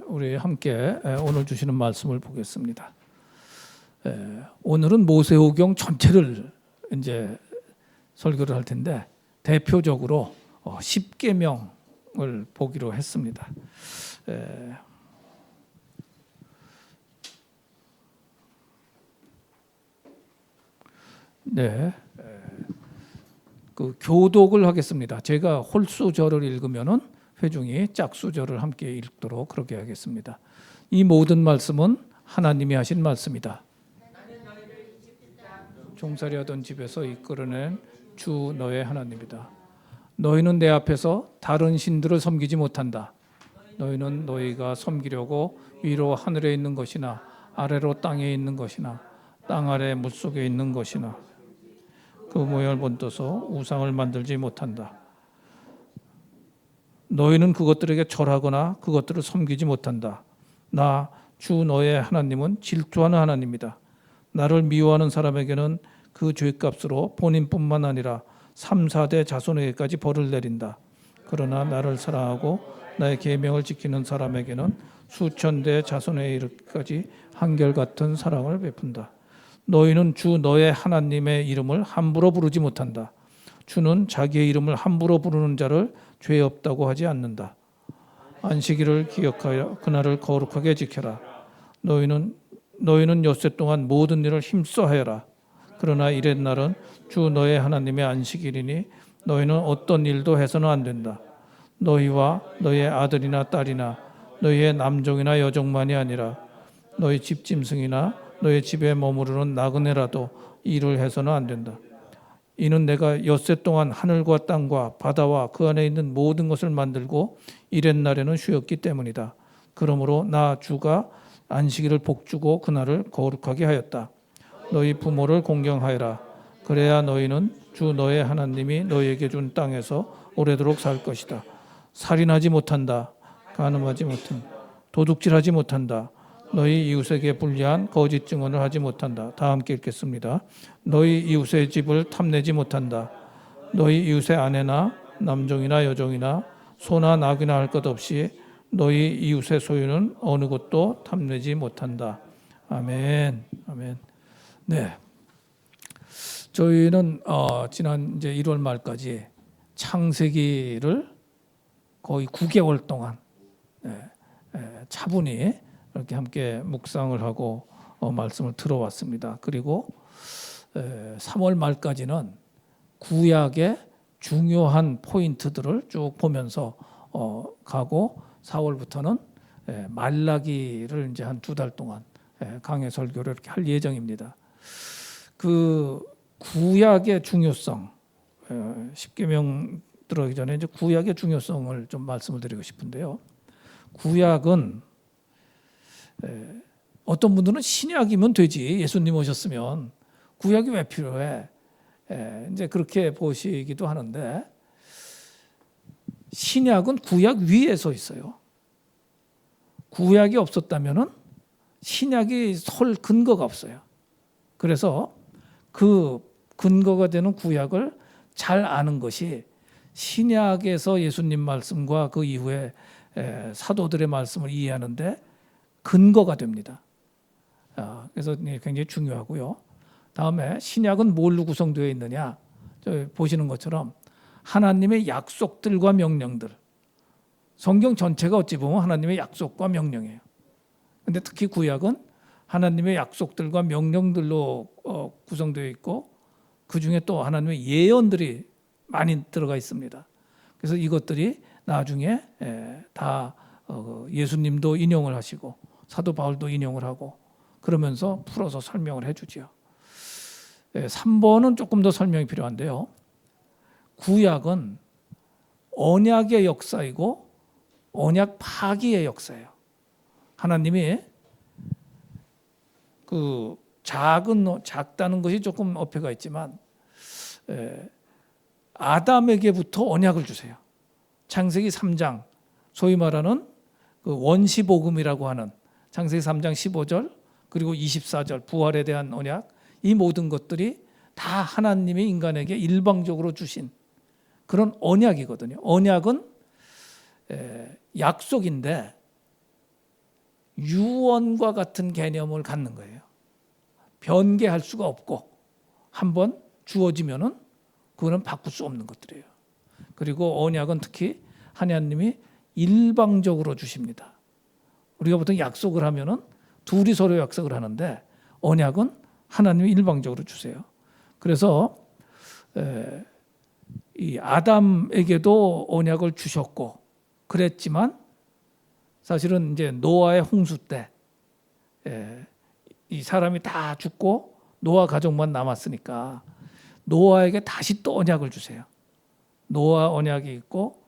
우리 함께 오늘 주시는 말씀을 보겠습니다. 오늘은 모세오경 전체를 이제 설교를 할 텐데 대표적으로 10계명을 보기로 했습니다. 그 교독을 하겠습니다. 제가 홀수절을 읽으면은 회중이 짝수절을 함께 읽도록 그렇게 하겠습니다. 이 모든 말씀은 하나님이 하신 말씀이다. 종살이 하던 집에서 이끌어낸 주 너의 하나님이다. 너희는 내 앞에서 다른 신들을 섬기지 못한다. 너희는 너희가 섬기려고 위로 하늘에 있는 것이나 아래로 땅에 있는 것이나 땅 아래 물속에 있는 것이나 그 모양을 본떠서 우상을 만들지 못한다. 너희는 그것들에게 절하거나 그것들을 섬기지 못한다. 나 주 너의 하나님은 질투하는 하나님이다. 나를 미워하는 사람에게는 그 죄값으로 본인뿐만 아니라 3, 4대 자손에게까지 벌을 내린다. 그러나 나를 사랑하고 나의 계명을 지키는 사람에게는 수천 대 자손에 이르기까지 한결같은 사랑을 베푼다. 너희는 주 너의 하나님의 이름을 함부로 부르지 못한다. 주는 자기의 이름을 함부로 부르는 자를 죄 없다고 하지 않는다. 안식일을 기억하여 그날을 거룩하게 지켜라. 너희는 엿새 동안 모든 일을 힘써 하여라. 그러나 이렛 날은 주 너의 하나님의 안식일이니 너희는 어떤 일도 해서는 안 된다. 너희와 너희의 아들이나 딸이나 너희의 남종이나 여종만이 아니라 너희 집짐승이나 너희 집에 머무르는 나그네라도 일을 해서는 안 된다. 이는 내가 엿새 동안 하늘과 땅과 바다와 그 안에 있는 모든 것을 만들고 이렛 날에는 쉬었기 때문이다. 그러므로 나 주가 안식일을 복주고 그날을 거룩하게 하였다. 너희 부모를 공경하여라. 그래야 너희는 주 너의 하나님이 너희에게 준 땅에서 오래도록 살 것이다. 살인하지 못한다. 간음하지 못한다. 도둑질하지 못한다. 너희 이웃에게 불리한 거짓 증언을 하지 못한다. 다 함께 읽겠습니다. 너희 이웃의 집을 탐내지 못한다. 너희 이웃의 아내나 남종이나 여종이나 소나 낙이나 할 것 없이 너희 이웃의 소유는 어느 것도 탐내지 못한다. 아멘. 아멘. 네. 저희는 지난 이제 1월 말까지 창세기를 거의 9개월 동안 차분히 이렇게 함께 묵상을 하고 말씀을 들어왔습니다. 그리고 3월 말까지는 구약의 중요한 포인트들을 쭉 보면서 가고 4월부터는 말라기를 이제 한 2달 동안 강해 설교를 이렇게 할 예정입니다. 그 구약의 중요성, 10계명 들어가기 전에 이제 구약의 중요성을 좀 말씀을 드리고 싶은데요. 구약은 어떤 분들은 신약이면 되지, 예수님 오셨으면 구약이 왜 필요해? 이제 그렇게 보시기도 하는데 신약은 구약 위에 서 있어요. 구약이 없었다면은 신약이 설 근거가 없어요. 그래서 그 근거가 되는 구약을 잘 아는 것이 신약에서 예수님 말씀과 그 이후에 사도들의 말씀을 이해하는데 근거가 됩니다. 그래서 굉장히 중요하고요. 다음에 신약은 뭘로 구성되어 있느냐? 보시는 것처럼 하나님의 약속들과 명령들. 성경 전체가 어찌 보면 하나님의 약속과 명령이에요. 근데 특히 구약은 하나님의 약속들과 명령들로 구성되어 있고 그 중에 또 하나님의 예언들이 많이 들어가 있습니다. 그래서 이것들이 나중에 다 예수님도 인용을 하시고 사도 바울도 인용을 하고 그러면서 풀어서 설명을 해주죠. 3번은 조금 더 설명이 필요한데요. 구약은 언약의 역사이고 언약 파기의 역사예요. 하나님이 그 작다는 것이 조금 어폐가 있지만 아담에게부터 언약을 주세요. 창세기 3장 소위 말하는 그 원시복음이라고 하는 창세기 3장 15절 그리고 24절 부활에 대한 언약, 이 모든 것들이 다 하나님이 인간에게 일방적으로 주신 그런 언약이거든요. 언약은 약속인데 유언과 같은 개념을 갖는 거예요. 변개할 수가 없고 한번 주어지면은 그거는 바꿀 수 없는 것들이에요. 그리고 언약은 특히 하나님이 일방적으로 주십니다. 우리가 보통 약속을 하면은 둘이 서로 약속을 하는데 언약은 하나님이 일방적으로 주세요. 그래서 이 아담에게도 언약을 주셨고 그랬지만 사실은 이제 노아의 홍수 때 이 사람이 다 죽고 노아 가족만 남았으니까 노아에게 다시 또 언약을 주세요. 노아 언약이 있고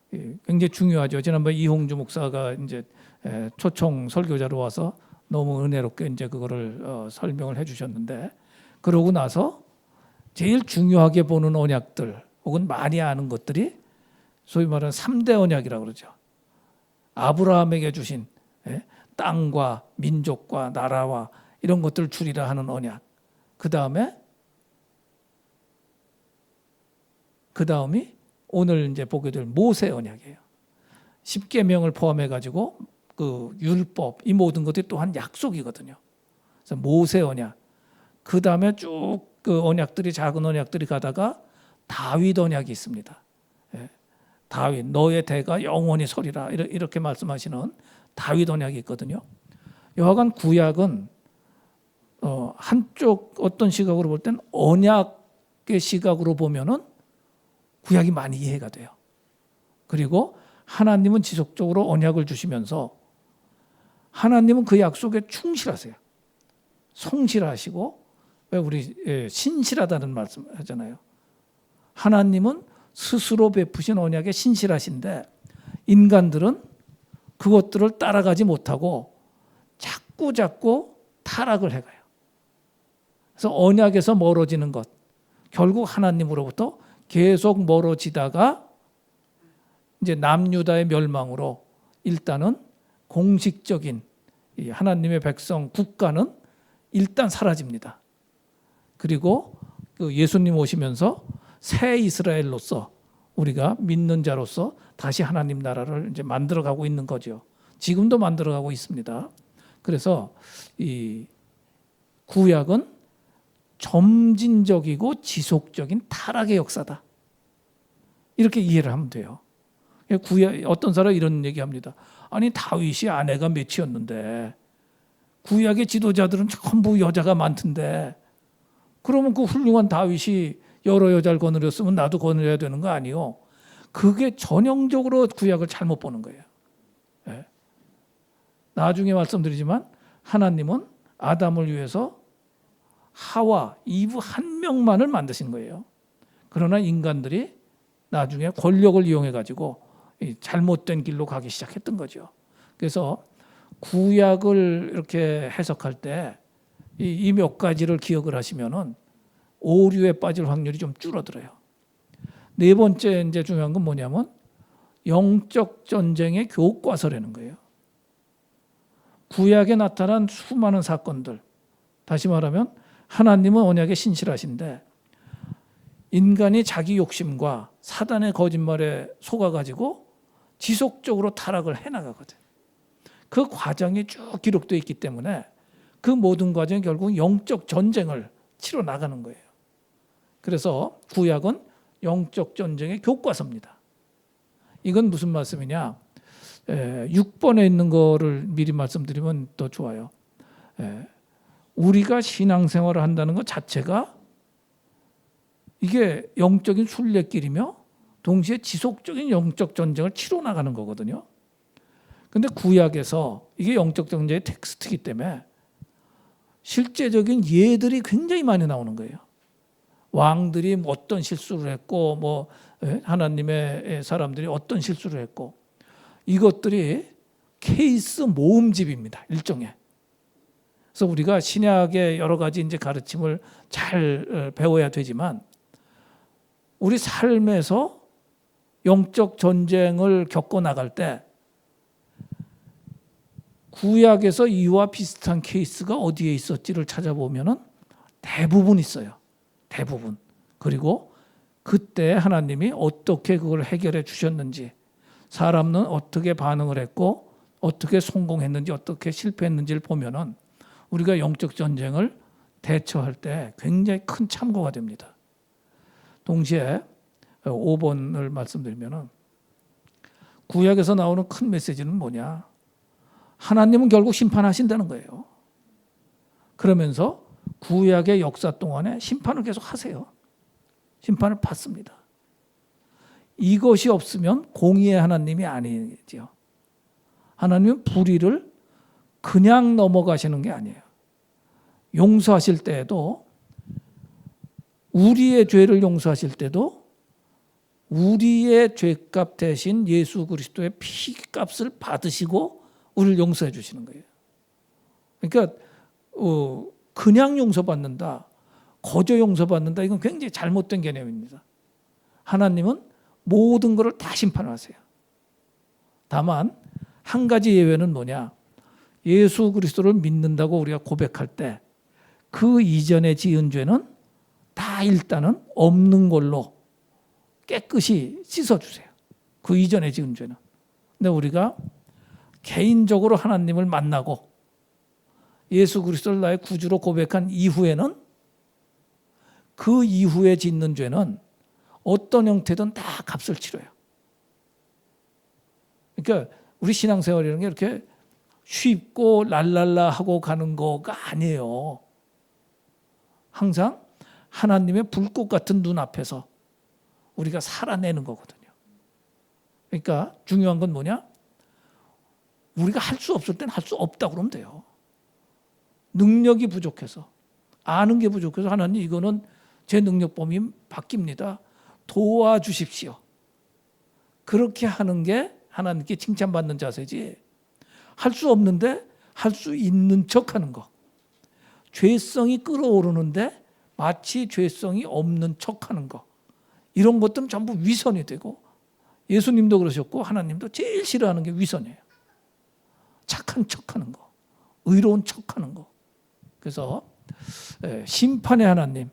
굉장히 중요하죠. 지난번에 이홍주 목사가 이제 초청 설교자로 와서 너무 은혜롭게 이제 그거를 설명을 해주셨는데 그러고 나서 제일 중요하게 보는 언약들 혹은 많이 아는 것들이 소위 말하는 3대 언약이라고 그러죠. 아브라함에게 주신 땅과 민족과 나라와 이런 것들을 주리라 하는 언약. 그 다음이 오늘 이제 보게 될 모세 언약이에요. 10계명을 포함해 가지고 그 율법 이 모든 것들이 또한 약속이거든요. 그래서 모세 언약. 그 다음에 쭉 그 언약들이 작은 언약들이 가다가 다윗 언약이 있습니다. 다윗 너의 대가 영원히 서리라 이렇게 말씀하시는 다윗 언약이 있거든요. 여하간 구약은 한쪽 어떤 시각으로 볼 땐 언약의 시각으로 보면은 구약이 많이 이해가 돼요. 그리고 하나님은 지속적으로 언약을 주시면서 하나님은 그 약속에 충실하세요. 성실하시고 왜 우리 신실하다는 말씀 하잖아요. 하나님은 스스로 베푸신 언약에 신실하신데 인간들은 그것들을 따라가지 못하고 자꾸 타락을 해가요. 그래서 언약에서 멀어지는 것, 결국 하나님으로부터 계속 멀어지다가 이제 남유다의 멸망으로 일단은 공식적인 하나님의 백성 국가는 일단 사라집니다. 그리고 그 예수님 오시면서 새 이스라엘로서 우리가 믿는 자로서 다시 하나님 나라를 이제 만들어가고 있는 거죠. 지금도 만들어가고 있습니다. 그래서 이 구약은 점진적이고 지속적인 타락의 역사다. 이렇게 이해를 하면 돼요. 구약 어떤 사람이 이런 얘기합니다. 아니 다윗이 아내가 몇이었는데 구약의 지도자들은 전부 여자가 많던데 그러면 그 훌륭한 다윗이 여러 여자를 거느렸으면 나도 거느려야 되는 거 아니요? 그게 전형적으로 구약을 잘못 보는 거예요. 나중에 말씀드리지만 하나님은 아담을 위해서 하와 이브 한 명만을 만드신 거예요. 그러나 인간들이 나중에 권력을 이용해 가지고 잘못된 길로 가기 시작했던 거죠. 그래서 구약을 이렇게 해석할 때 이 몇 가지를 기억을 하시면은 오류에 빠질 확률이 좀 줄어들어요. 네 번째 이제 중요한 건 뭐냐면 영적 전쟁의 교과서라는 거예요. 구약에 나타난 수많은 사건들, 다시 말하면 하나님은 언약에 신실하신데 인간이 자기 욕심과 사단의 거짓말에 속아가지고 지속적으로 타락을 해나가거든. 그 과정이 쭉 기록되어 있기 때문에 그 모든 과정이 결국 영적 전쟁을 치러 나가는 거예요. 그래서 구약은 영적 전쟁의 교과서입니다. 이건 무슨 말씀이냐? 6번에 있는 거를 미리 말씀드리면 더 좋아요. 우리가 신앙생활을 한다는 것 자체가 이게 영적인 순례길이며 동시에 지속적인 영적 전쟁을 치러 나가는 거거든요. 근데 구약에서 이게 영적 전쟁의 텍스트이기 때문에 실제적인 예들이 굉장히 많이 나오는 거예요. 왕들이 어떤 실수를 했고 뭐 하나님의 사람들이 어떤 실수를 했고 이것들이 케이스 모음집입니다. 일종의. 그래서 우리가 신약의 여러 가지 이제 가르침을 잘 배워야 되지만 우리 삶에서 영적 전쟁을 겪어 나갈 때 구약에서 이와 비슷한 케이스가 어디에 있었지를 찾아보면은 대부분 있어요. 대부분. 그리고 그때 하나님이 어떻게 그걸 해결해 주셨는지, 사람은 어떻게 반응을 했고 어떻게 성공했는지 어떻게 실패했는지를 보면은 우리가 영적 전쟁을 대처할 때 굉장히 큰 참고가 됩니다. 동시에 5번을 말씀드리면은 구약에서 나오는 큰 메시지는 뭐냐? 하나님은 결국 심판하신다는 거예요. 그러면서 구약의 역사 동안에 심판을 계속 하세요. 심판을 받습니다. 이것이 없으면 공의의 하나님이 아니죠. 하나님은 불의를 그냥 넘어가시는 게 아니에요. 용서하실 때에도 우리의 죄를 용서하실 때도 우리의 죄값 대신 예수 그리스도의 피값을 받으시고 우리를 용서해 주시는 거예요. 그러니까 그냥 용서받는다, 거저 용서받는다, 이건 굉장히 잘못된 개념입니다. 하나님은 모든 것을 다 심판하세요. 다만 한 가지 예외는 뭐냐? 예수 그리스도를 믿는다고 우리가 고백할 때 그 이전에 지은 죄는 다 일단은 없는 걸로 깨끗이 씻어주세요. 그 이전에 지은 죄는. 근데 우리가 개인적으로 하나님을 만나고 예수 그리스도를 나의 구주로 고백한 이후에는 그 이후에 짓는 죄는 어떤 형태든 다 값을 치러요. 그러니까 우리 신앙생활이라는 게 이렇게 쉽고 랄랄라 하고 가는 거가 아니에요. 항상 하나님의 불꽃 같은 눈 앞에서 우리가 살아내는 거거든요. 그러니까 중요한 건 뭐냐? 우리가 할 수 없을 때는 할 수 없다고 그러면 돼요. 능력이 부족해서, 아는 게 부족해서 하나님 이거는 제 능력 범위 바뀝니다. 도와주십시오. 그렇게 하는 게 하나님께 칭찬받는 자세지, 할 수 없는데 할 수 있는 척하는 거, 죄성이 끌어오르는데 마치 죄성이 없는 척하는 거, 이런 것들은 전부 위선이 되고, 예수님도 그러셨고 하나님도 제일 싫어하는 게 위선이에요. 착한 척하는 거, 의로운 척하는 거. 그래서 심판의 하나님,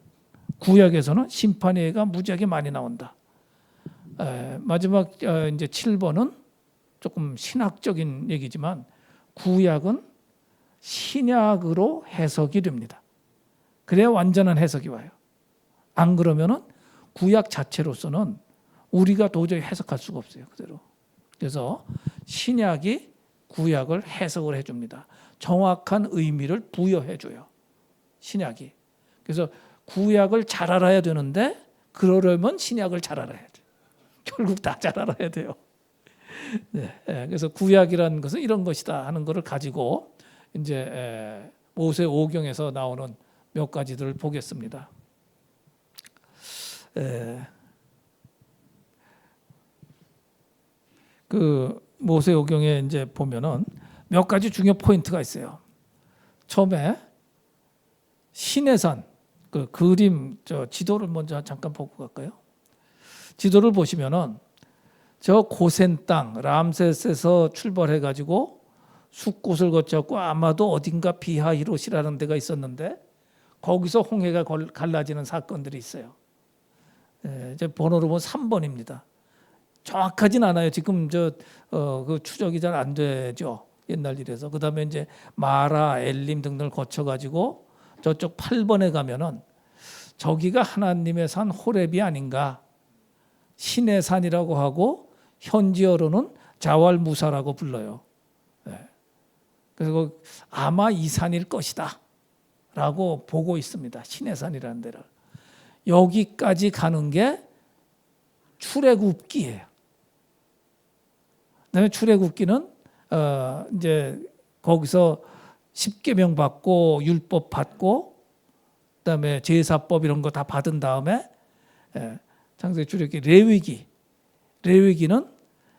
구약에서는 심판의 예가 무지하게 많이 나온다. 마지막 이제 7번은 조금 신학적인 얘기지만 구약은 신약으로 해석이 됩니다. 그래야 완전한 해석이 와요. 안 그러면은 구약 자체로서는 우리가 도저히 해석할 수가 없어요. 그대로. 그래서 신약이 구약을 해석을 해줍니다. 정확한 의미를 부여해줘요. 신약이. 그래서 구약을 잘 알아야 되는데 그러려면 신약을 잘 알아야 돼요. 결국 다 잘 알아야 돼요. 네, 그래서 구약이라는 것은 이런 것이다 하는 것을 가지고 이제 모세 오경에서 나오는 몇 가지들을 보겠습니다. 그 모세 오경에 이제 보면은 몇 가지 중요 포인트가 있어요. 처음에 시내산 그 그림 지도를 먼저 잠깐 보고 갈까요? 지도를 보시면은 저 고센 땅 람세스에서 출발해 가지고 숲곳을 거쳤고 아마도 어딘가 비하히롯이라는 데가 있었는데 거기서 홍해가 갈라지는 사건들이 있어요. 이제 번호로 보면 3번입니다. 정확하진 않아요. 지금 그 추적이 잘 안 되죠. 옛날 일에서. 그다음에 이제 마라, 엘림 등등을 거쳐 가지고 저쪽 8번에 가면은 저기가 하나님의 산 호렙이 아닌가. 신의 산이라고 하고 현지어로는 자왈무사라고 불러요. 그래서 아마 이 산일 것이다 라고 보고 있습니다. 신의 산이라는 데를. 여기까지 가는 게 출애굽기예요. 그다음에 출애굽기는 이제 거기서 십계명 받고 율법 받고 그다음에 제사법 이런 거 다 받은 다음에 창세기, 출애굽기, 레위기는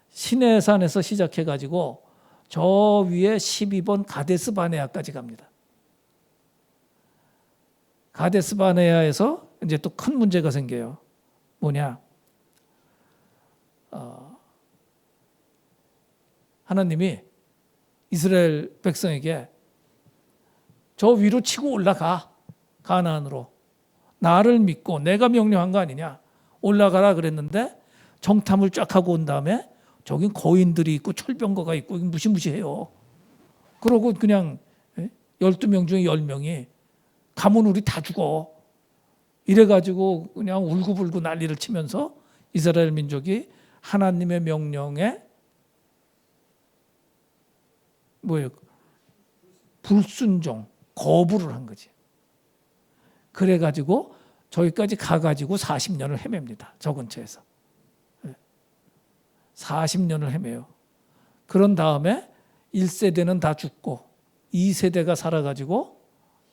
시내산에서 시작해 가지고 저 위에 12번 가데스 바네아까지 갑니다. 가데스 바네아에서 이제 또 큰 문제가 생겨요. 뭐냐? 하나님이 이스라엘 백성에게 저 위로 치고 올라가, 가나안으로 나를 믿고 내가 명령한 거 아니냐, 올라가라 그랬는데 정탐을 쫙 하고 온 다음에 저긴 거인들이 있고 철병거가 있고 무시무시해요. 그러고 그냥 12명 중에 10명이 가면 우리 다 죽어. 이래가지고 그냥 울고불고 난리를 치면서 이스라엘 민족이 하나님의 명령에 뭐예요? 불순종, 거부를 한 거지. 그래가지고 저기까지 가가지고 40년을 헤맵니다. 저 근처에서. 40년을 헤매요. 그런 다음에 1세대는 다 죽고 2세대가 살아가지고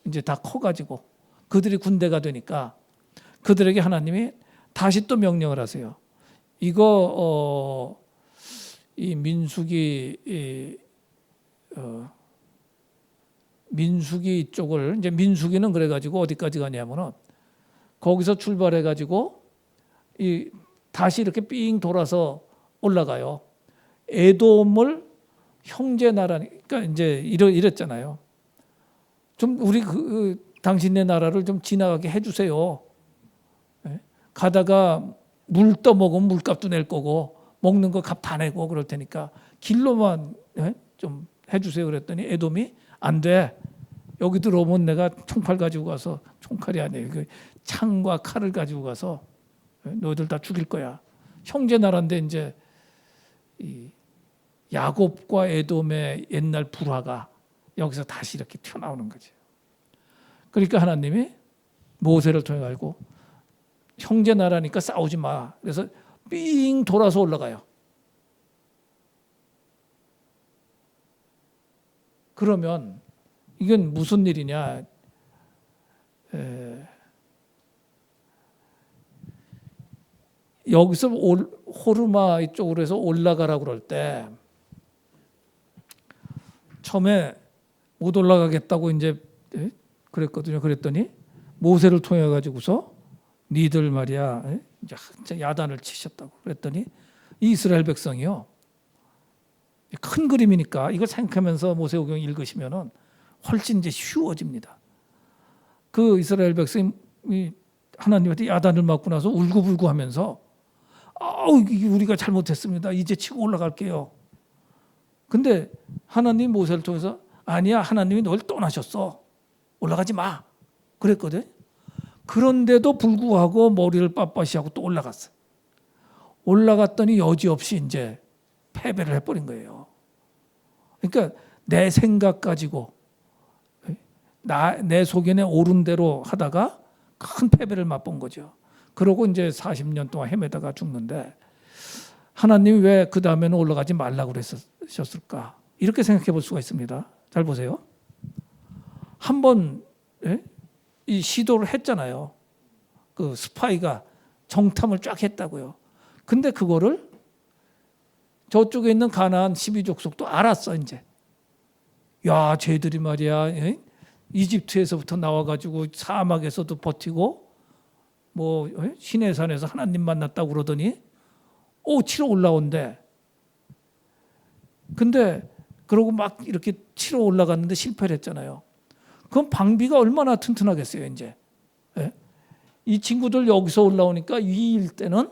이제 다 커가지고 그들이 군대가 되니까 그들에게 하나님이 다시 또 명령을 하세요. 이거 이 민수기 민수기 쪽을 이제 민수기는 그래가지고 어디까지 가냐면은 거기서 출발해가지고 이 다시 이렇게 삥 돌아서 올라가요. 에돔을 형제 나라니까 이제 이랬잖아요. 좀 우리 당신네 나라를 좀 지나가게 해주세요. 가다가 물 떠먹으면 물값도 낼 거고 먹는 거 값 다 내고 그럴 테니까 길로만 좀 해주세요. 그랬더니 에돔이 안 돼. 여기 들어오면 내가 총칼 가지고 가서 총칼이 아니에요. 그 창과 칼을 가지고 가서 너희들 다 죽일 거야. 형제 나라인데 이제 이 야곱과 에돔의 옛날 불화가 여기서 다시 이렇게 튀어나오는 거죠. 그러니까 하나님이 모세를 통해 가지고 형제 나라니까 싸우지 마. 그래서 삥 돌아서 올라가요. 그러면 이건 무슨 일이냐? 여기서 호르마 이쪽으로 해서 올라가라고 그럴 때 처음에 못 올라가겠다고 이제 그랬거든요. 그랬더니 모세를 통해 가지고서 니들 말이야 이제 야단을 치셨다고 그랬더니 이스라엘 백성이요. 큰 그림이니까 이걸 생각하면서 모세오경 읽으시면은 훨씬 이제 쉬워집니다. 그 이스라엘 백성이 하나님한테 야단을 맞고 나서 울고불고 하면서 우리가 잘못했습니다. 이제 치고 올라갈게요. 근데 하나님 모세를 통해서 아니야, 하나님이 널 떠나셨어. 올라가지 마. 그랬거든. 그런데도 불구하고 머리를 빳빳이 하고 또 올라갔어. 올라갔더니 여지없이 이제 패배를 해버린 거예요. 그러니까 내 생각 가지고 내 속에 옳은 대로 하다가 큰 패배를 맛본 거죠. 그러고 이제 40년 동안 헤매다가 죽는데 하나님이 왜 그 다음에는 올라가지 말라고 그러셨을까? 이렇게 생각해 볼 수가 있습니다. 잘 보세요. 한번 이 시도를 했잖아요. 그 스파이가 정탐을 쫙 했다고요. 근데 그거를 저쪽에 있는 가나안 12족속도 알았어 이제. 야, 쟤들이 말이야 이집트에서부터 나와가지고 사막에서도 버티고 뭐 시내산에서 하나님 만났다고 그러더니 치러 올라온대. 근데 그러고 막 이렇게 치러 올라갔는데 실패를 했잖아요. 그럼 방비가 얼마나 튼튼하겠어요 이제. 이 친구들 여기서 올라오니까 위일 때는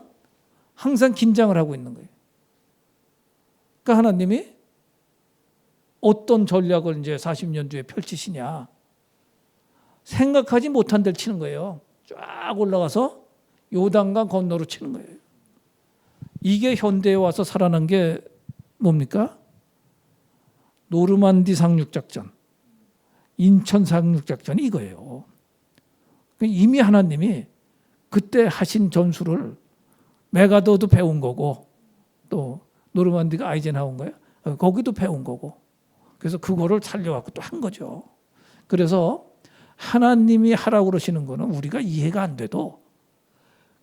항상 긴장을 하고 있는 거예요. 그러니까 하나님이 어떤 전략을 이제 40년 뒤에 펼치시냐. 생각하지 못한 데를 치는 거예요. 쫙 올라가서 요단강 건너로 치는 거예요. 이게 현대에 와서 살아난 게 뭡니까? 노르만디 상륙작전, 인천 상륙작전이 이거예요. 이미 하나님이 그때 하신 전술을 메가더도 배운 거고 또 노르만디가 아이젠하우인가요? 거기도 배운 거고 그래서 그거를 살려갖고 또 한 거죠. 그래서 하나님이 하라고 그러시는 거는 우리가 이해가 안 돼도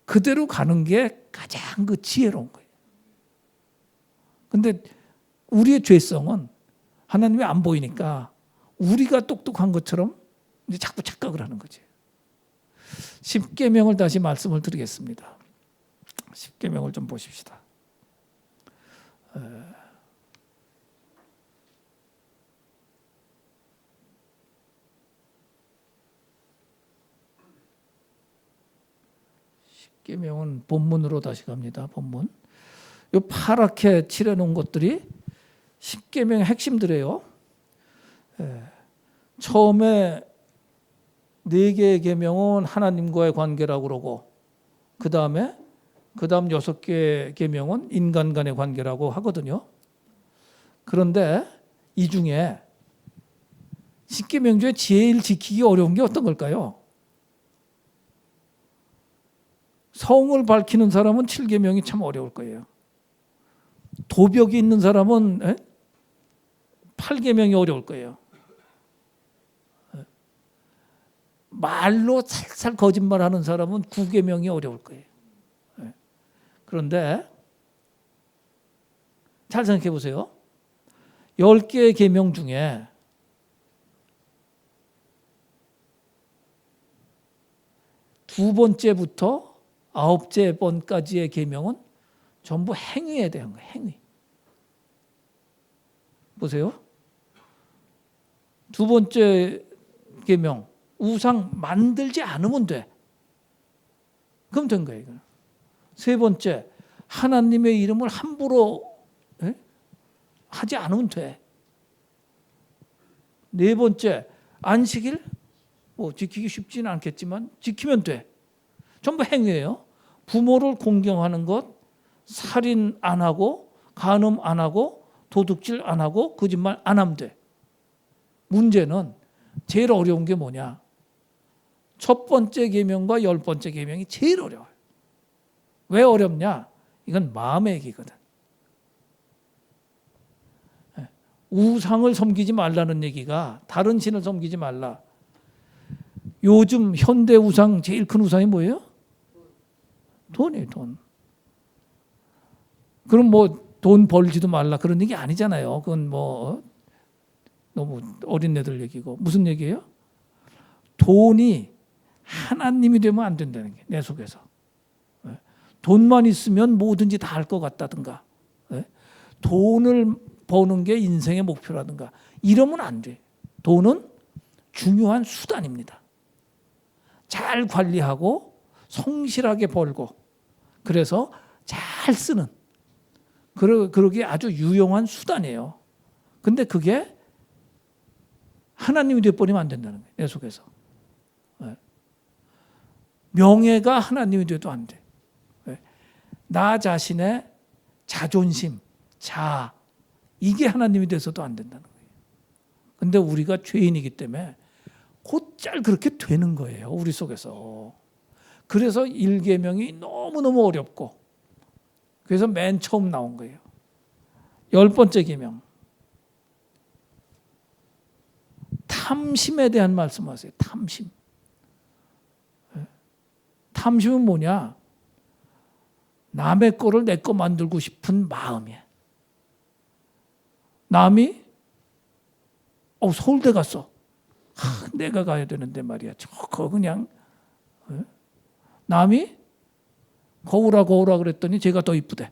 그대로 가는 게 가장 그 지혜로운 거예요. 근데 우리의 죄성은 하나님이 안 보이니까 우리가 똑똑한 것처럼 이제 자꾸 착각을 하는 거지. 십계명을 다시 말씀을 드리겠습니다. 십계명을 좀 보십시다. 십계명은 본문으로 다시 갑니다. 본문. 요 파랗게 칠해놓은 것들이 십계명의 핵심들이에요. 처음에 4개의 계명은 하나님과의 관계라고 그러고 그 다음 6개의 계명은 인간 간의 관계라고 하거든요. 그런데 이 중에 십계명 중에 제일 지키기 어려운 게 어떤 걸까요? 성을 밝히는 사람은 7계명이 참 어려울 거예요. 도벽이 있는 사람은 8계명이 어려울 거예요. 말로 살살 거짓말하는 사람은 9계명이 어려울 거예요. 그런데 잘 생각해 보세요. 10개의 계명 중에 두 번째부터 9째 번까지의 계명은 전부 행위에 대한 거예요. 행위. 보세요. 두 번째 계명, 우상 만들지 않으면 돼. 그럼 된 거예요. 이거는. 세 번째, 하나님의 이름을 함부로 하지 않으면 돼. 네 번째, 안식일 지키기 쉽지는 않겠지만 지키면 돼. 전부 행위예요. 부모를 공경하는 것, 살인 안 하고 간음 안 하고 도둑질 안 하고 거짓말 안 하면 돼. 문제는 제일 어려운 게 뭐냐? 첫 번째 계명과 10번째 계명이 제일 어려워요. 왜 어렵냐? 이건 마음의 얘기거든. 우상을 섬기지 말라는 얘기가 다른 신을 섬기지 말라. 요즘 현대 우상 제일 큰 우상이 뭐예요? 돈이에요, 돈. 그럼 돈 벌지도 말라 그런 얘기 아니잖아요. 그건 너무 어린애들 얘기고. 무슨 얘기예요? 돈이 하나님이 되면 안 된다는 게 내 속에서. 돈만 있으면 뭐든지 다 할 것 같다든가. 돈을 버는 게 인생의 목표라든가. 이러면 안 돼. 돈은 중요한 수단입니다. 잘 관리하고 성실하게 벌고 그래서 잘 쓰는 그러기에 아주 유용한 수단이에요. 근데 그게 하나님이 되어버리면 안 된다는 거예요. 내 속에서. 명예가 하나님이 돼도 안 돼. 나 자신의 자존심, 자아 이게 하나님이 돼서도 안 된다는 거예요. 근데 우리가 죄인이기 때문에 곧잘 그렇게 되는 거예요. 우리 속에서. 그래서 1계명이 너무너무 어렵고 그래서 맨 처음 나온 거예요. 10번째 계명. 탐심에 대한 말씀하세요. 탐심. 탐심은 뭐냐? 남의 거를 내 거 만들고 싶은 마음이야. 남이 서울대 갔어. 내가 가야 되는데 말이야. 저거 그냥 남이 거울아 그랬더니 제가 더 이쁘대.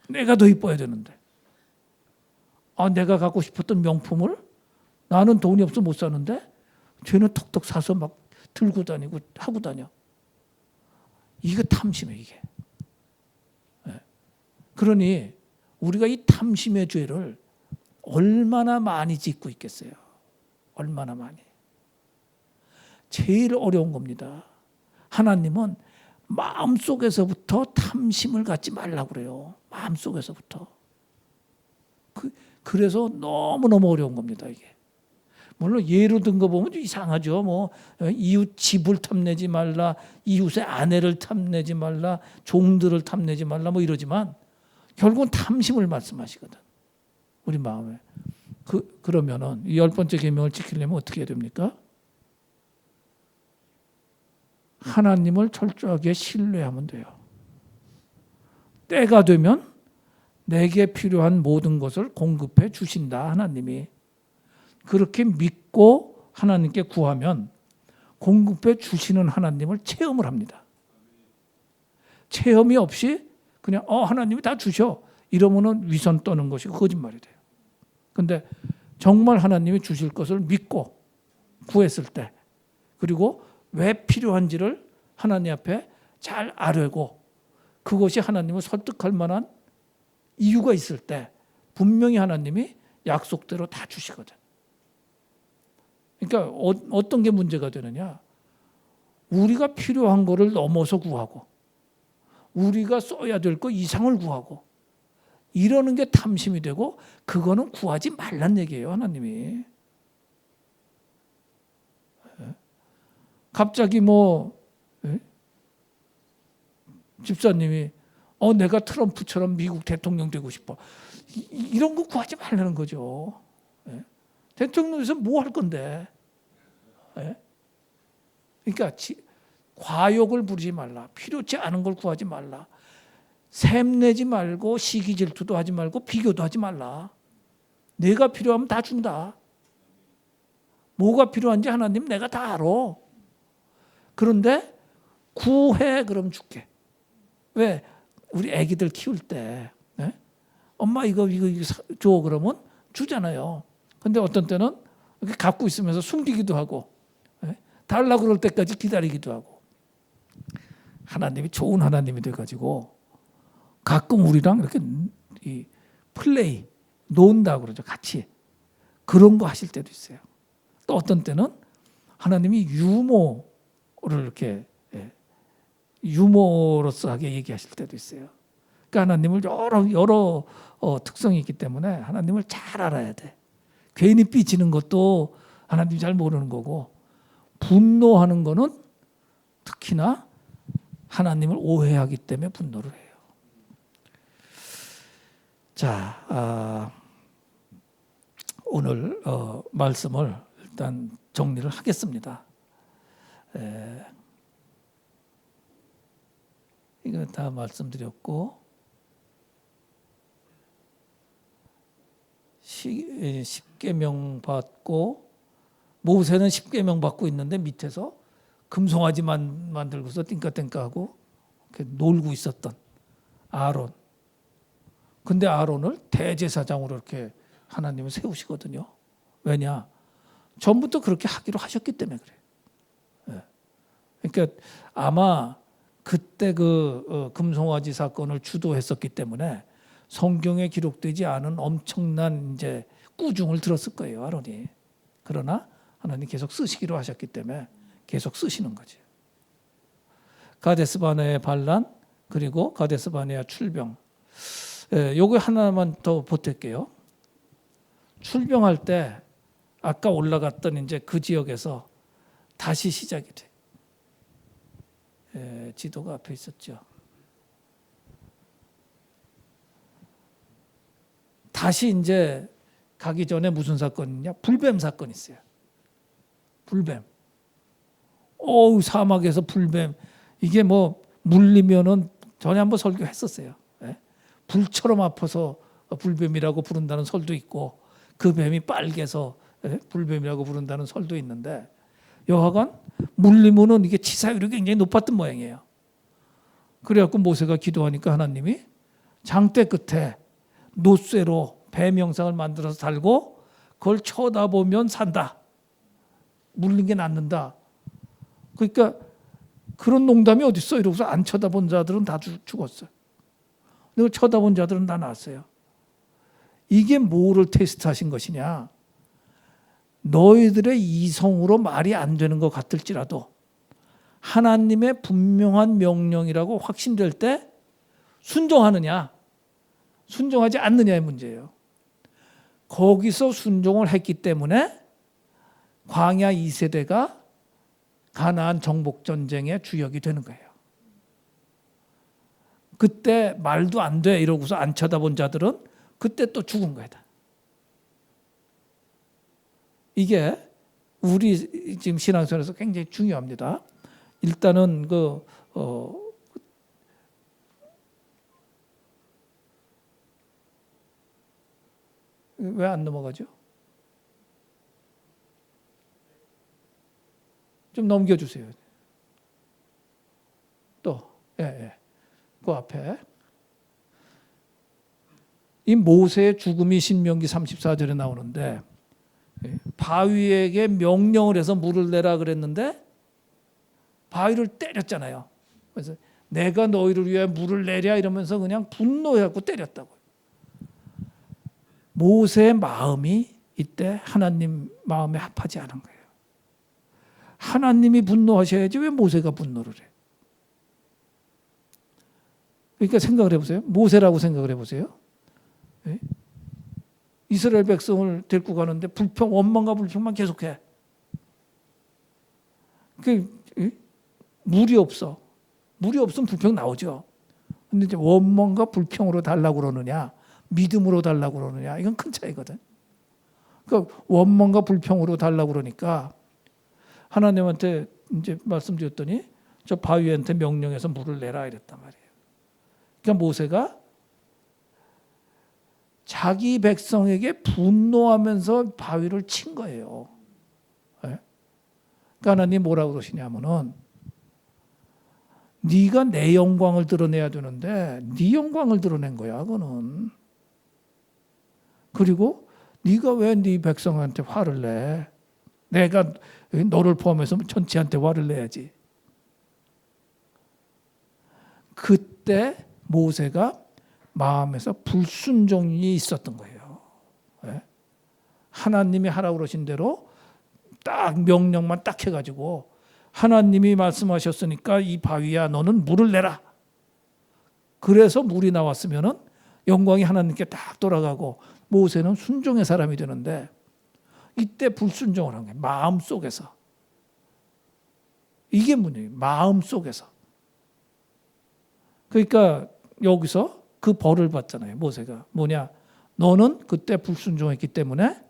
내가 더 이뻐야 되는데. 내가 갖고 싶었던 명품을 나는 돈이 없어 못 사는데 쟤는 톡톡 사서 막 들고 다니고 하고 다녀. 이게 탐심이에요, 이게. 그러니 우리가 이 탐심의 죄를 얼마나 많이 짓고 있겠어요. 얼마나 많이. 제일 어려운 겁니다. 하나님은 마음속에서부터 탐심을 갖지 말라고 그래요. 마음속에서부터. 그래서 너무너무 어려운 겁니다, 이게. 물론 예로 든 거 보면 좀 이상하죠. 이웃 집을 탐내지 말라, 이웃의 아내를 탐내지 말라, 종들을 탐내지 말라 이러지만 결국은 탐심을 말씀하시거든. 우리 마음에. 그러면은 이 10번째 계명을 지키려면 어떻게 해야 됩니까? 하나님을 철저하게 신뢰하면 돼요. 때가 되면 내게 필요한 모든 것을 공급해 주신다, 하나님이. 그렇게 믿고 하나님께 구하면 공급해 주시는 하나님을 체험을 합니다. 체험이 없이 그냥 하나님이 다 주셔 이러면은 위선 떠는 것이 거짓말이 돼요. 근데 정말 하나님이 주실 것을 믿고 구했을 때 그리고 왜 필요한지를 하나님 앞에 잘 아뢰고 그것이 하나님을 설득할 만한 이유가 있을 때 분명히 하나님이 약속대로 다 주시거든. 그러니까 어떤 게 문제가 되느냐? 우리가 필요한 거를 넘어서 구하고 우리가 써야 될 거 이상을 구하고 이러는 게 탐심이 되고 그거는 구하지 말란 얘기예요, 하나님이. 갑자기 집사님이 내가 트럼프처럼 미국 대통령 되고 싶어. 이런 거 구하지 말라는 거죠. 대통령에서 뭐 할 건데? 그러니까 과욕을 부리지 말라. 필요치 않은 걸 구하지 말라. 샘내지 말고 시기 질투도 하지 말고 비교도 하지 말라. 내가 필요하면 다 준다. 뭐가 필요한지 하나님 내가 다 알아. 그런데 구해 그럼 줄게. 왜? 우리 애기들 키울 때 엄마 이거 줘 그러면 주잖아요. 근데 어떤 때는 이렇게 갖고 있으면서 숨기기도 하고 달라고 그럴 때까지 기다리기도 하고 하나님이 좋은 하나님이 돼가지고 가끔 우리랑 이렇게 플레이 논다고 그러죠. 같이 그런 거 하실 때도 있어요. 또 어떤 때는 하나님이 유머를 이렇게 유머러스하게 얘기하실 때도 있어요. 그러니까 하나님을 여러 특성이 있기 때문에 하나님을 잘 알아야 돼. 괜히 삐지는 것도 하나님이 잘 모르는 거고 분노하는 거는 특히나 하나님을 오해하기 때문에 분노를 해요. 자, 오늘 말씀을 일단 정리를 하겠습니다. 이거 다 말씀드렸고 십계명 받고 모세는 십계명 받고 있는데 밑에서 금송아지만 만들고서 띵까띵까하고 놀고 있었던 아론. 근데 아론을 대제사장으로 이렇게 하나님을 세우시거든요. 왜냐? 전부터 그렇게 하기로 하셨기 때문에 그래요. 그러니까 아마 그때 그 금송아지 사건을 주도했었기 때문에 성경에 기록되지 않은 엄청난 이제 꾸중을 들었을 거예요, 아론이. 그러나 하나님 계속 쓰시기로 하셨기 때문에 계속 쓰시는 거죠. 가데스바네아의 반란 그리고 가데스바네아 출병. 요거 하나만 더 보탤게요. 출병할 때 아까 올라갔던 이제 그 지역에서 다시 시작이 돼. 지도가 앞에 있었죠. 다시 이제 가기 전에 무슨 사건이냐? 불뱀 사건이 있어요. 불뱀. 사막에서 불뱀. 이게 물리면은 전에 한번 설교했었어요. 불처럼 아파서 불뱀이라고 부른다는 설도 있고 그 뱀이 빨개서 불뱀이라고 부른다는 설도 있는데 여하간 물리면은 이게 치사율이 굉장히 높았던 모양이에요. 그래갖고 모세가 기도하니까 하나님이 장대 끝에 놋쇠로 뱀 형상을 만들어서 달고 그걸 쳐다보면 산다. 물린 게 낫는다. 그러니까 그런 농담이 어디 있어? 이러고서 안 쳐다본 자들은 다 죽었어요. 그걸 쳐다본 자들은 다 나았어요. 이게 뭐를 테스트하신 것이냐? 너희들의 이성으로 말이 안 되는 것 같을지라도 하나님의 분명한 명령이라고 확신될 때 순종하느냐, 순종하지 않느냐의 문제예요. 거기서 순종을 했기 때문에 광야 2세대가 가나안 정복 전쟁의 주역이 되는 거예요. 그때 말도 안 돼 이러고서 안 쳐다본 자들은 그때 또 죽은 거야. 이게 우리 지금 신앙생활에서 굉장히 중요합니다. 일단은 왜 안 넘어가죠? 좀 넘겨주세요. 또, 그 앞에. 이 모세의 죽음이 신명기 34절에 나오는데 바위에게 명령을 해서 물을 내라 그랬는데 바위를 때렸잖아요. 그래서 내가 너희를 위해 물을 내랴 이러면서 그냥 분노해갖고 때렸다고요. 모세의 마음이 이때 하나님 마음에 합하지 않은 거예요. 하나님이 분노하셔야지 왜 모세가 분노를 해? 그러니까 생각을 해보세요. 모세라고 생각을 해보세요. 네? 이스라엘 백성을 데리고 가는데 원망과 불평만 계속해. 물이 없어. 물이 없으면 불평 나오죠. 근데 이제 원망과 불평으로 달라고 그러느냐, 믿음으로 달라고 그러느냐, 이건 큰 차이거든. 그러니까 원망과 불평으로 달라고 그러니까 하나님한테 이제 말씀드렸더니 저 바위한테 명령해서 물을 내라 이랬단 말이에요. 그러니까 모세가 자기 백성에게 분노하면서 바위를 친 거예요. 네? 그러니까 하나님 뭐라고 그러시냐면은 네가 내 영광을 드러내야 되는데 네 영광을 드러낸 거야, 그거는. 그리고 네가 왜 네 백성한테 화를 내? 내가 너를 포함해서 전체한테 화를 내야지. 그때 모세가 마음에서 불순종이 있었던 거예요. 하나님이 하라고 그러신 대로 딱 명령만 딱 해가지고 하나님이 말씀하셨으니까 이 바위야 너는 물을 내라. 그래서 물이 나왔으면은 영광이 하나님께 딱 돌아가고 모세는 순종의 사람이 되는데 이때 불순종을 한 거예요. 마음속에서. 이게 문제예요. 마음속에서. 그러니까 여기서 그 벌을 받잖아요. 모세가. 뭐냐? 너는 그때 불순종했기 때문에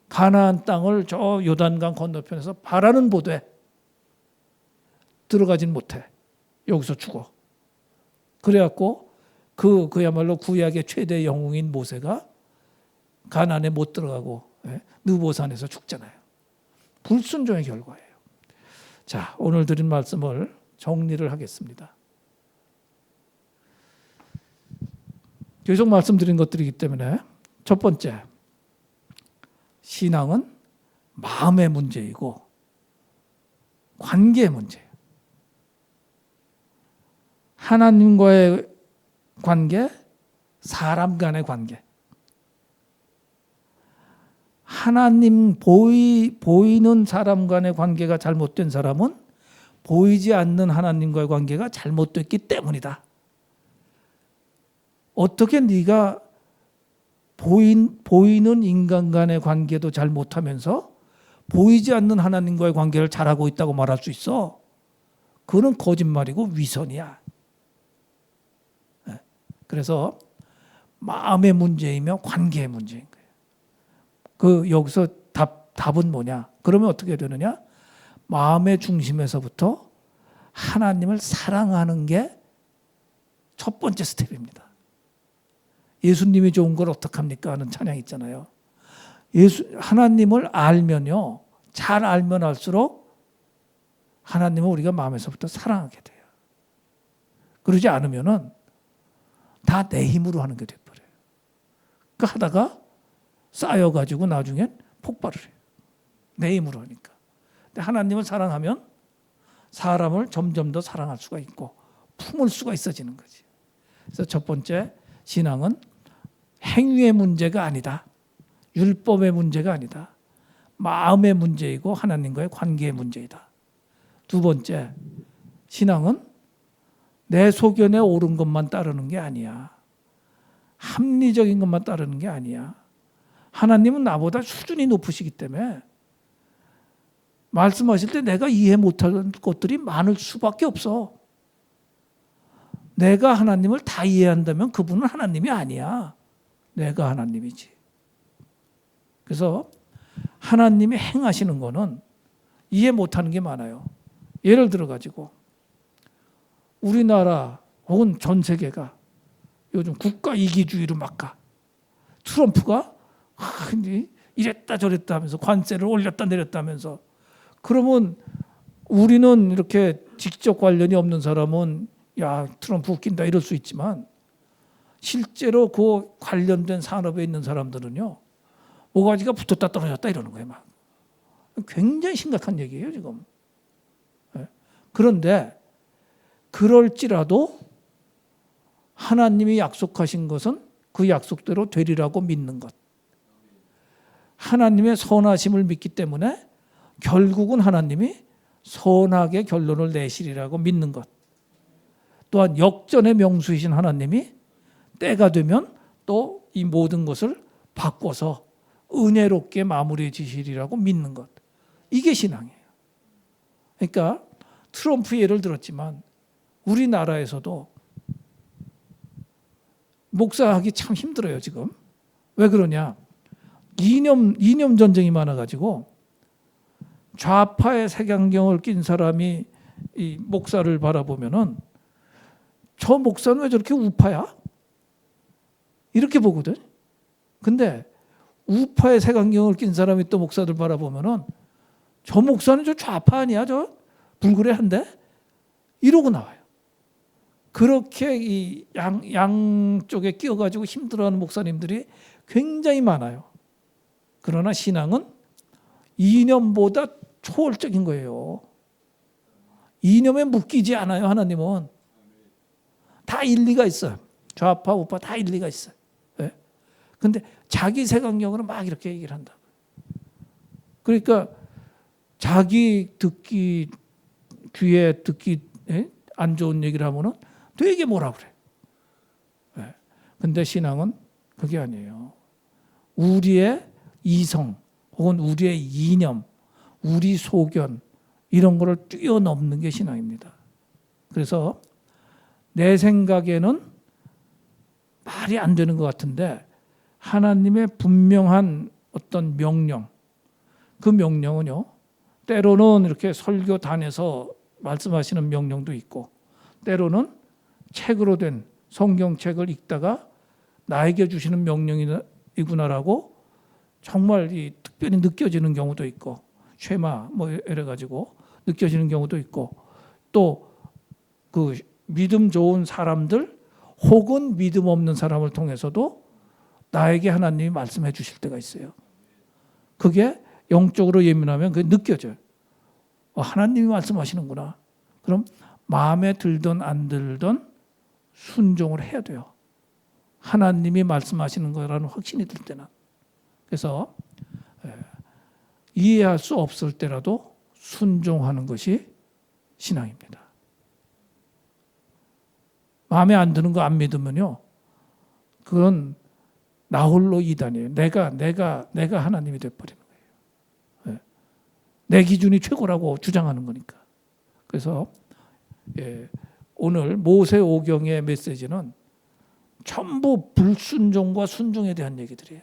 가나안 땅을 저 요단강 건너편에서 바라는 보되 들어가진 못해. 여기서 죽어. 그래갖고 그야말로 구약의 최대 영웅인 모세가 가나안에 못 들어가고 느보산에서 죽잖아요. 불순종의 결과예요. 자, 오늘 드린 말씀을 정리를 하겠습니다. 계속 말씀드린 것들이기 때문에 첫 번째, 신앙은 마음의 문제이고 관계의 문제예요. 하나님과의 관계, 사람 간의 관계. 하나님 보이는 사람 간의 관계가 잘못된 사람은 보이지 않는 하나님과의 관계가 잘못됐기 때문이다. 어떻게 네가 보이는 인간 간의 관계도 잘 못하면서 보이지 않는 하나님과의 관계를 잘하고 있다고 말할 수 있어? 그건 거짓말이고 위선이야. 그래서 마음의 문제이며 관계의 문제인 거예요. 여기서 답은 뭐냐? 그러면 어떻게 되느냐? 마음의 중심에서부터 하나님을 사랑하는 게 첫 번째 스텝입니다. 예수님이 좋은 걸 어떡합니까? 하는 찬양 있잖아요. 하나님을 알면요. 잘 알면 알수록 하나님을 우리가 마음에서부터 사랑하게 돼요. 그러지 않으면은 다 내 힘으로 하는 게 돼버려요. 그 하다가 쌓여가지고 나중엔 폭발을 해요. 내 힘으로 하니까. 근데 하나님을 사랑하면 사람을 점점 더 사랑할 수가 있고 품을 수가 있어지는 거지. 그래서 첫 번째, 신앙은 행위의 문제가 아니다. 율법의 문제가 아니다. 마음의 문제이고 하나님과의 관계의 문제이다. 두 번째, 신앙은 내 소견에 옳은 것만 따르는 게 아니야. 합리적인 것만 따르는 게 아니야. 하나님은 나보다 수준이 높으시기 때문에 말씀하실 때 내가 이해 못하는 것들이 많을 수밖에 없어. 내가 하나님을 다 이해한다면 그분은 하나님이 아니야. 내가 하나님이지. 그래서 하나님이 행하시는 거는 이해 못하는 게 많아요. 예를 들어가지고 우리나라 혹은 전 세계가 요즘 국가 이기주의로 막 가. 트럼프가 이랬다 저랬다 하면서 관세를 올렸다 내렸다 하면서 그러면 우리는 이렇게 직접 관련이 없는 사람은 야 트럼프 웃긴다 이럴 수 있지만 실제로 그 관련된 산업에 있는 사람들은요 모가지가 붙었다 떨어졌다 이러는 거예요. 막 굉장히 심각한 얘기예요 지금. 그런데 그럴지라도 하나님이 약속하신 것은 그 약속대로 되리라고 믿는 것. 하나님의 선하심을 믿기 때문에 결국은 하나님이 선하게 결론을 내시리라고 믿는 것. 또한 역전의 명수이신 하나님이 때가 되면 또 이 모든 것을 바꿔서 은혜롭게 마무리해 주시리라고 믿는 것. 이게 신앙이에요. 그러니까 트럼프 예를 들었지만 우리나라에서도 목사하기 참 힘들어요, 지금. 왜 그러냐? 이념 전쟁이 많아가지고 좌파의 색안경을 낀 사람이 이 목사를 바라보면은 저 목사는 왜 저렇게 우파야? 이렇게 보거든. 근데 우파의 색안경을 낀 사람이 또 목사들 바라보면은 저 목사는 저 좌파 아니야? 저 불그레한데? 이러고 나와요. 그렇게 이 양쪽에 끼어가지고 힘들어하는 목사님들이 굉장히 많아요. 그러나 신앙은 이념보다 초월적인 거예요. 이념에 묶이지 않아요. 하나님은 다 일리가 있어요. 좌파 우파 다 일리가 있어요. 네? 근데 자기 색안경으로 막 이렇게 얘기를 한다. 그러니까 자기 귀에 듣기 안 좋은 얘기를 하면은 되게 뭐라 그래. 네. 근데 신앙은 그게 아니에요. 우리의 이성 혹은 우리의 이념, 우리 소견 이런 거를 뛰어넘는 게 신앙입니다. 그래서 내 생각에는 말이 안 되는 것 같은데 하나님의 분명한 어떤 명령, 그 명령은요, 때로는 이렇게 설교단에서 말씀하시는 명령도 있고 때로는 책으로 된 성경책을 읽다가 나에게 주시는 명령이구나라고 정말 이 특별히 느껴지는 경우도 있고 쉐마 뭐 이래 가지고 느껴지는 경우도 있고 또 그 믿음 좋은 사람들 혹은 믿음 없는 사람을 통해서도 나에게 하나님이 말씀해 주실 때가 있어요. 그게 영적으로 예민하면 그게 느껴져요. 하나님이 말씀하시는구나. 그럼 마음에 들든 안 들든 순종을 해야 돼요. 하나님이 말씀하시는 거라는 확신이 들 때는. 그래서 이해할 수 없을 때라도 순종하는 것이 신앙입니다. 마음에 안 드는 거 안 믿으면요, 그건 나 홀로 이단이에요. 내가 하나님이 돼버리는 거예요. 내 기준이 최고라고 주장하는 거니까. 그래서 오늘 모세오경의 메시지는 전부 불순종과 순종에 대한 얘기들이에요.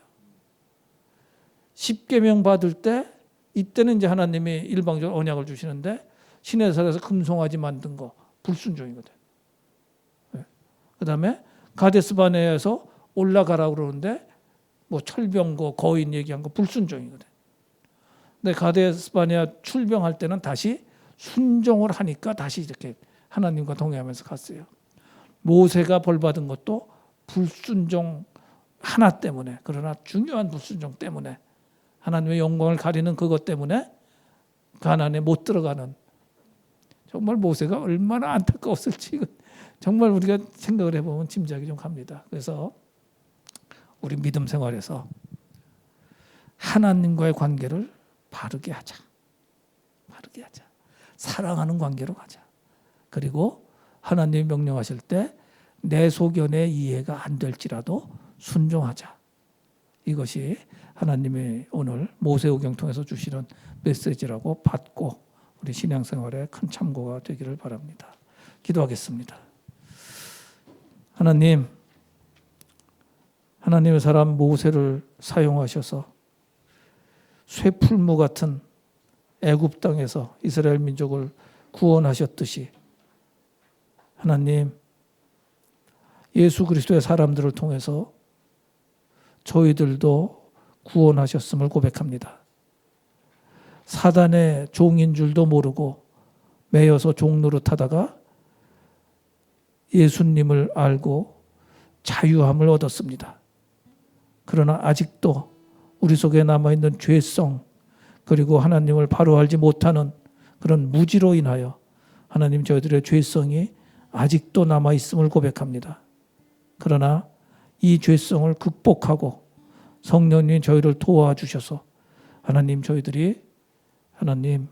십계명 받을 때 이때는 이제 하나님이 일방적으로 언약을 주시는데 시내산에서 금송아지 만든 거 불순종이거든. 그다음에 가데스바네에서 올라가라고 그러는데 뭐 철병거 거인 얘기한 거 불순종이거든. 근데 가데스바네아 출병할 때는 다시 순종을 하니까 다시 이렇게 하나님과 동행하면서 갔어요. 모세가 벌 받은 것도 불순종 하나 때문에, 그러나 중요한 불순종 때문에 하나님의 영광을 가리는 그것 때문에 가나안에 못 들어가는, 정말 모세가 얼마나 안타까웠을지 정말 우리가 생각을 해보면 짐작이 좀 갑니다. 그래서 우리 믿음 생활에서 하나님과의 관계를 바르게 하자. 바르게 하자. 사랑하는 관계로 가자. 그리고 하나님이 명령하실 때 내 소견의 이해가 안 될지라도 순종하자. 이것이 하나님의 오늘 모세오경 통해서 주시는 메시지라고 받고 우리 신앙생활에 큰 참고가 되기를 바랍니다. 기도하겠습니다. 하나님, 하나님의 사람 모세를 사용하셔서 쇠풀무 같은 애굽 땅에서 이스라엘 민족을 구원하셨듯이 하나님, 예수 그리스도의 사람들을 통해서 저희들도 구원하셨음을 고백합니다. 사단의 종인 줄도 모르고 매여서 종 노릇하다가 예수님을 알고 자유함을 얻었습니다. 그러나 아직도 우리 속에 남아있는 죄성, 그리고 하나님을 바로 알지 못하는 그런 무지로 인하여 하나님 저희들의 죄성이 아직도 남아 있음을 고백합니다. 그러나 이 죄성을 극복하고 성령님이 저희를 도와주셔서 하나님, 저희들이 하나님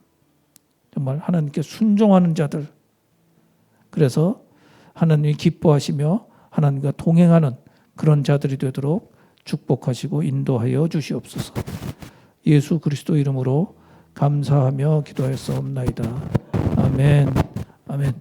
정말 하나님께 순종하는 자들, 그래서 하나님이 기뻐하시며 하나님과 동행하는 그런 자들이 되도록 축복하시고 인도하여 주시옵소서. 예수 그리스도 이름으로 감사하며 기도하였사옵나이다. 아멘. 아멘.